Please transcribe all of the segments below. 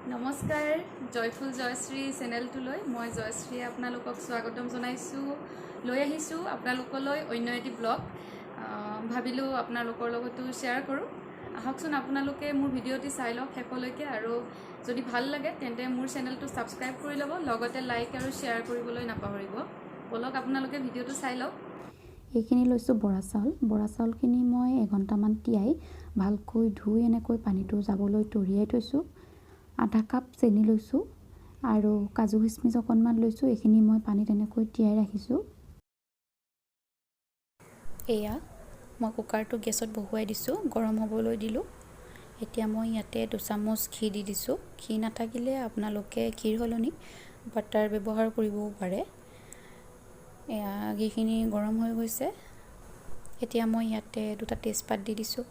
নমস্কাৰ জয়ফুল জয়শ্ৰী চেনেলটোলৈ মই জয়শ্ৰী আপোনালোকক স্বাগতম জনাইছোঁ লৈ আহিছোঁ আপোনালোকলৈ অন্য এটি ব্লগ ভাবিলোঁ আপোনালোকৰ লগতো শ্বেয়াৰ কৰোঁ আহকচোন আপোনালোকে মোৰ ভিডিঅ'টি চাই লওক শেষলৈকে আৰু যদি ভাল লাগে তেন্তে মোৰ চেনেলটো সাবস্ক্ৰাইব কৰি ল'ব লগতে লাইক আৰু শ্বেয়াৰ কৰিবলৈ নাপাহৰিব বলক আপোনালোকে ভিডিঅ'টো চাই লওক এইখিনি লৈছোঁ বৰা চাউলখিনি মই এঘণ্টামান তিয়াই ভালকৈ ধুই এনেকৈ পানীটো যাবলৈ তৰিয়াই থৈছোঁ আধা কাপ চেনি লৈছোঁ আৰু কাজু কিচমিচ অকণমান লৈছোঁ এইখিনি মই পানীত এনেকৈ তিয়াই ৰাখিছোঁ এয়া মই কুকাৰটো গেছত বহুৱাই দিছোঁ গৰম হ'বলৈ দিলোঁ এতিয়া মই ইয়াতে 2 চামুচ ঘি দি দিছোঁ ঘি নাথাকিলে আপোনালোকে ঘিৰ সলনি বাটাৰ ব্যৱহাৰ কৰিবও পাৰে এয়া ঘিখিনি গৰম হৈ গৈছে এতিয়া মই ইয়াতে 2টা তেজপাত দি দিছোঁ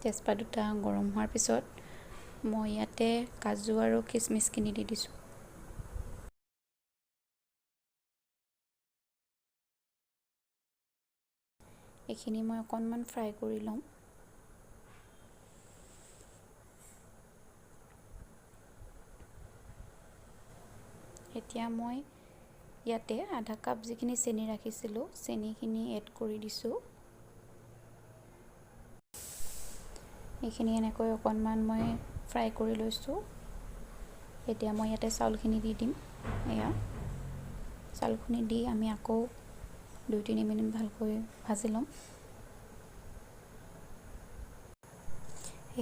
তেজপাত দুটা গৰম হোৱাৰ পিছত মই ইয়াতে কাজু আৰু কিচমিচখিনি দি দিছোঁ এইখিনি মই অকণমান ফ্ৰাই কৰি ল'ম এতিয়া মই ইয়াতে আধা কাপ যিখিনি চেনি ৰাখিছিলোঁ চেনিখিনি এড কৰি দিছোঁ এইখিনি এনেকৈ অকণমান মই ফ্ৰাই কৰি লৈছোঁ এতিয়া মই ইয়াতে চাউলখিনি দি দিম এয়া চাউলখিনি দি আমি আকৌ 2-3 মিনিট ভালকৈ ভাজি ল'ম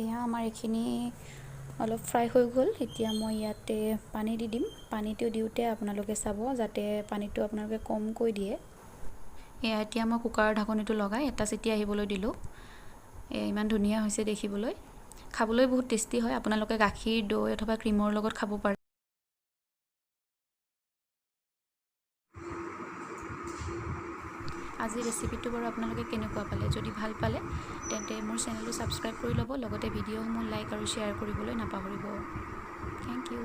এয়া আমাৰ এইখিনি অলপ ফ্ৰাই হৈ গ'ল এতিয়া মই ইয়াতে পানী দি দিম পানীটো দিওঁতে আপোনালোকে চাব যাতে পানীটো আপোনালোকে কমকৈ দিয়ে এয়া এতিয়া মই কুকাৰৰ ঢাকনিটো লগাই এটা চিটি আহিবলৈ দিলোঁ ইমান ধুনীয়া হৈছে দেখিবলৈ খাবলৈ বহুত টেষ্টি হয় আপোনালোকে গাখীৰ দৈ অথবা ক্ৰীমৰ লগত খাব পাৰে আজি ৰেচিপিটো বাৰু আপোনালোকে কেনেকুৱা পালে যদি ভাল পালে তেন্তে মোৰ চেনেলটো সাবস্ক্ৰাইব কৰি ল'ব লগতে ভিডিঅ'সমূহ লাইক আৰু শ্বেয়াৰ কৰিবলৈ নাপাহৰিব থ্যাংক ইউ